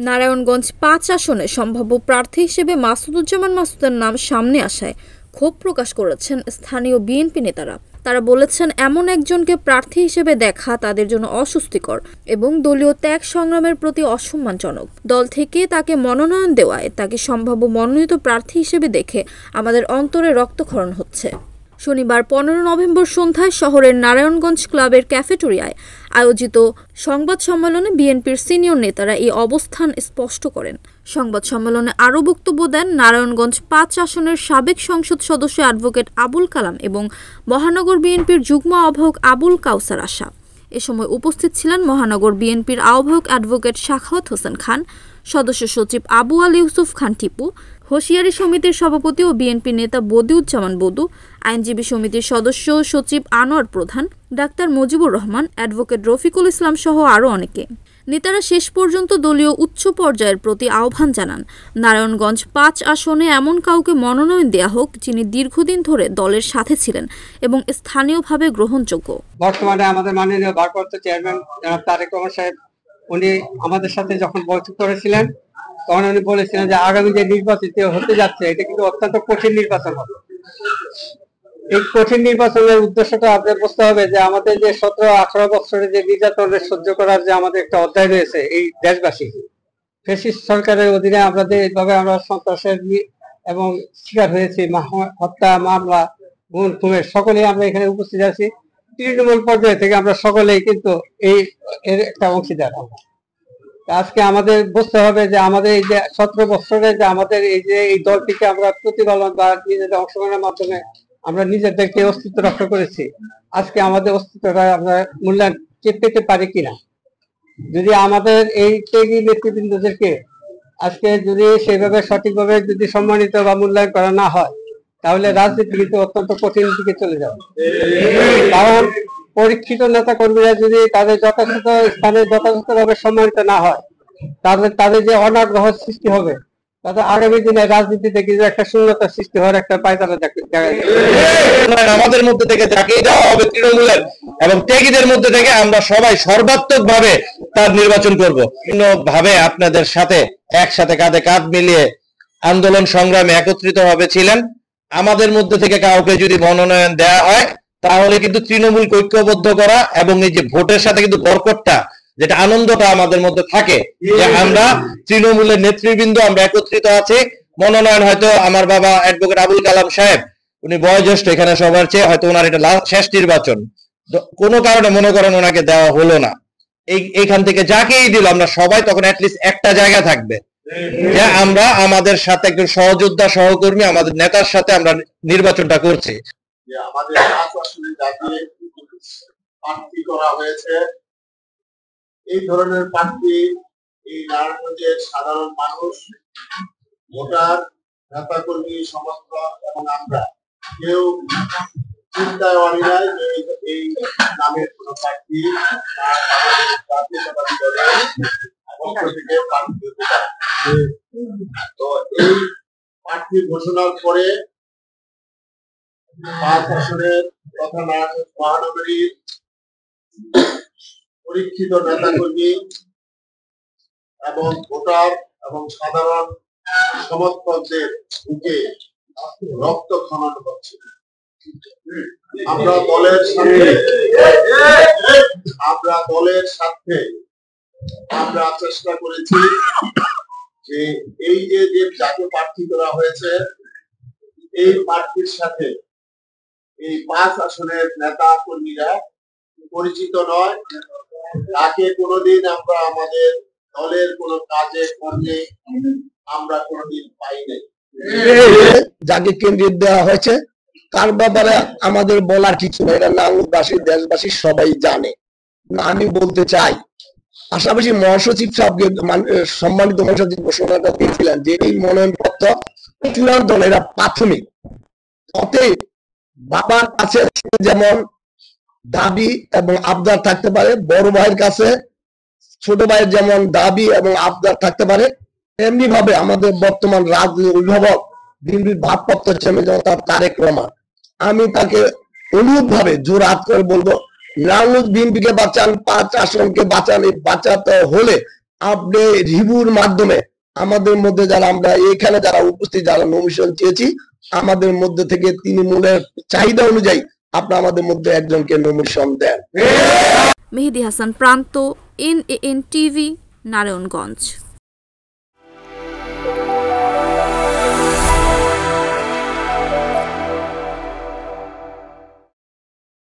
নারায়ণগঞ্জ ৫ আসনে সম্ভাব্য প্রার্থী হিসেবে মাসুদুজ্জামান মাসুদের নাম সামনে আসায় ক্ষোভ প্রকাশ করেছেন স্থানীয় বিএনপি নেতারা। তারা বলেছেন, এমন একজনকে প্রার্থী হিসেবে দেখা তাদের জন্য অস্বস্তিকর এবং দলীয় ত্যাগ সংগ্রামের প্রতি অসম্মানজনক। দল থেকে তাকে মনোনয়ন দেওয়ায় তাকে সম্ভাব্য মনোনীত প্রার্থী হিসেবে দেখে আমাদের অন্তরে রক্তক্ষরণ হচ্ছে। শনিবার ১৫ নভেম্বর সন্ধ্যায় শহরের নারায়ণগঞ্জ ক্লাবের ক্যাফেটেরিয়ায় আয়োজিত সংবাদ সম্মেলনে বিএনপির সিনিয়র নেতারা এই অবস্থান স্পষ্ট করেন। সংবাদ সম্মেলনে আরও বক্তব্য দেন নারায়ণগঞ্জ ৫ আসনের সাবেক সংসদ সদস্য অ্যাডভোকেট আবুল কালাম এবং মহানগর বিএনপির যুগ্ম আহ্বায়ক আবুল কাউসার আশা। এ সময় উপস্থিত ছিলেন মহানগর বিএনপির আহ্বায়ক অ্যাডভোকেট সাখাওয়াত হোসেন খান, সদস্য সচিব আবু আলী ইউসুফ খান টিপু, হোশিয়ারি সমিতির সভাপতি ও বিএনপি নেতা বদিউজ্জামান বদু, আইনজীবী সমিতির সদস্য সচিব আনোয়ার প্রধান, ডাক্তার মুজিবুর রহমান, অ্যাডভোকেট রফিকুল ইসলাম সহ আরও অনেকে। নেতারা শেষ পর্যন্ত দলীয় উচ্চ পর্যায়ের প্রতি আহ্বান জানান নারায়ণগঞ্জ ৫ আসনে এমন কাউকে মনোনয়ন দেয়া হোক যিনি দীর্ঘদিন ধরে দলের সাথে ছিলেন এবং স্থানীয়ভাবে গ্রহণযোগ্য। বর্তমানে আমাদের মাননীয় ভারপ্রাপ্ত চেয়ারম্যান জনাব তারেক রহমান সাহেব উনি আমাদের সাথে যখন বৈঠক করেছিলেন তখন উনি বলেছিলেন যে আগামী যে নির্বাচিত হতে যাচ্ছে এটা কিন্তু অত্যন্ত কঠিন নির্বাচন হবে। এই কঠিন নির্বাচনের উদ্দেশ্যটা আপনাদের বুঝতে হবে যে আমাদের যে ১৭-১৮ বছরের যে নির্যাতনের সহ্য করার যে আমাদের একটা অধ্যায় রয়েছে এই দেশবাসী ফ্যাসিস্ট সরকারের অধীনে আমাদের এইভাবে আমরা সন্ত্রাসের এবং শিকার হয়েছি, হত্যা, মামলা, গুম, খুনের সকলেই আমরা এখানে উপস্থিত আছি। তৃণমূল পর্যায়ে থেকে আমরা সকলেই কিন্তু এর একটা অংশীদার। আজকে আমাদের বুঝতে হবে যে আমাদের এই যে ১৭ বছরে যে আমাদের এই যে এই দলটিকে আমরা প্রতিপালন বা নিজেদের অংশগ্রহণের মাধ্যমে আমরা নিজেদেরকে অস্তিত্ব রক্ষা করেছি, আজকে আমাদের অস্তিত্বটা আমরা মূল্যায়ন পেতে পারি কিনা। যদি আমাদের এই ত্যাগী নেতৃবৃন্দদেরকে আজকে যদি সেইভাবে সঠিকভাবে যদি সম্মানিত বা মূল্যায়ন করা না হয় তাহলে রাজনীতি কিন্তু অত্যন্ত কঠিন দিকে চলে যাবে। কারণ পরীক্ষিত নেতা কর্মীরা যদি তাদের যথাযথ স্থানে যথাযথভাবে সম্মানিত না হয় তাদের যে অনাগ্রহ সৃষ্টি হবে, তাদের আগামী দিনে রাজনীতিতে কিন্তু একটা শূন্যতা সৃষ্টি হওয়ার একটা পায়তারা দেখা যায়। আমাদের মধ্যে থেকে যাকেই দেওয়া হবে তৃণমূলের এবং ত্যাগীদের মধ্যে থেকে আমরা সবাই সর্বাত্মক ভাবে তার নির্বাচন করব। বিভিন্ন ভাবে আপনাদের সাথে একসাথে কাঁধে কাঁধ মিলিয়ে আন্দোলন সংগ্রামে একত্রিত ভাবে ছিলেন। আমাদের মধ্যে থেকে কাউকে যদি মনোনয়ন দেওয়া হয় তাহলে কিন্তু তৃণমূল ঐক্যবদ্ধ করা এবং এই যে ভোটের সাথে কিন্তু বরকটটা যেটা আনন্দটা আমাদের মধ্যে থাকে যে আমরা তৃণমূলের নেতৃবৃন্দ আমরা একত্রিত আছি। মনোনয়ন হয়তো আমার বাবা অ্যাডভোকেট আবুল কালাম সাহেব উনি বয়োজ্যেষ্ঠ এখানে সবার চেয়ে, হয়তো ওনার এটা শেষ নির্বাচন, কোনো কারণে মনে করেন ওনাকে দেওয়া হলো না, এইখান থেকে যাকেই দিল আমরা সবাই তখন অ্যাটলিস্ট একটা জায়গা থাকবে যে আমরা আমাদের সাথে একজন সহযোদ্ধা সহকর্মী আমাদের নেতার সাথে আমরা নির্বাচনটা করছি। আমাদের আসলে যাকে প্রার্থী করা হয়েছে এই ধরনের প্রার্থী এই নারায়ণগঞ্জের সাধারণ মানুষ, ভোটার, নেতা কর্মী, সমর্থক এবং আমরা কেউ চিন্তায় অনিরায় এই নামের কোন প্রার্থী জাতীয়তাবাদী দলের পক্ষ থেকে প্রার্থী হতে পারে। তো এই প্রার্থী ঘোষণার পরে ৫ আসনের তথা নারায়ণগঞ্জ মহানগরীর পরীক্ষিত নেতা কর্মী এবং ভোটার এবং সাধারণ সমর্থকদের বুকে রক্ত খনন হচ্ছে। আমরা দলের সাথে আমরা চেষ্টা করেছি যে এই যে যাকে প্রার্থী করা হয়েছে এই প্রার্থীর সাথে এই ৫ আসনের নেতা কর্মীরা পরিচিত নয়, তাকে কোনোদিন আমরা আমাদের দলের কোন কাজে কর্মে আমরা কোনোদিন পাই নাই। যাকে কেন্দ্রে দেওয়া হয়েছে তার ব্যাপারে আমাদের বলার কিছু নেই, এটা নারায়ণগঞ্জবাসী দেশবাসী সবাই জানে। আমি বলতে চাই পাশাপাশি মহাসচিব সাহেবকে সম্মানিত মহাসচিব ঘোষণাটা দিয়েছিলেন যে এই মনোনয়নপত্র চূড়ান্ত এরা প্রাথমিক। অতএব বাবার কাছে যেমন দাবি এবং আবদার থাকতে পারে, বড় ভাইয়ের কাছে ছোট ভাইয়ের যেমন দাবি এবং আবদার থাকতে পারে, এমনি ভাবে আমাদের বর্তমান রাজনীতি অভিভাবক বিএনপির ভারপ্রাপ্ত চেয়ারম্যান তারেক রহমান, আমি তাকে অনুরোধ ভাবে জোর হাত করে বলবো নারায়ণগঞ্জ বিএনপিকে বাঁচান, ৫ আসনকে বাঁচান। এই বাঁচাতে হলে আপনি রিভিউর মাধ্যমে আমাদের মধ্যে যারা আমরা এখানে যারা উপস্থিত যারা নমিনেশন চেয়েছি আমাদের মধ্যে থেকে তৃণমূলের চাহিদা অনুযায়ী আপনি আমাদের মধ্যে একজনকে নমিনেশন দেন। মেহেদী হাসান প্রান্ত, NAN TV, নারায়ণগঞ্জ।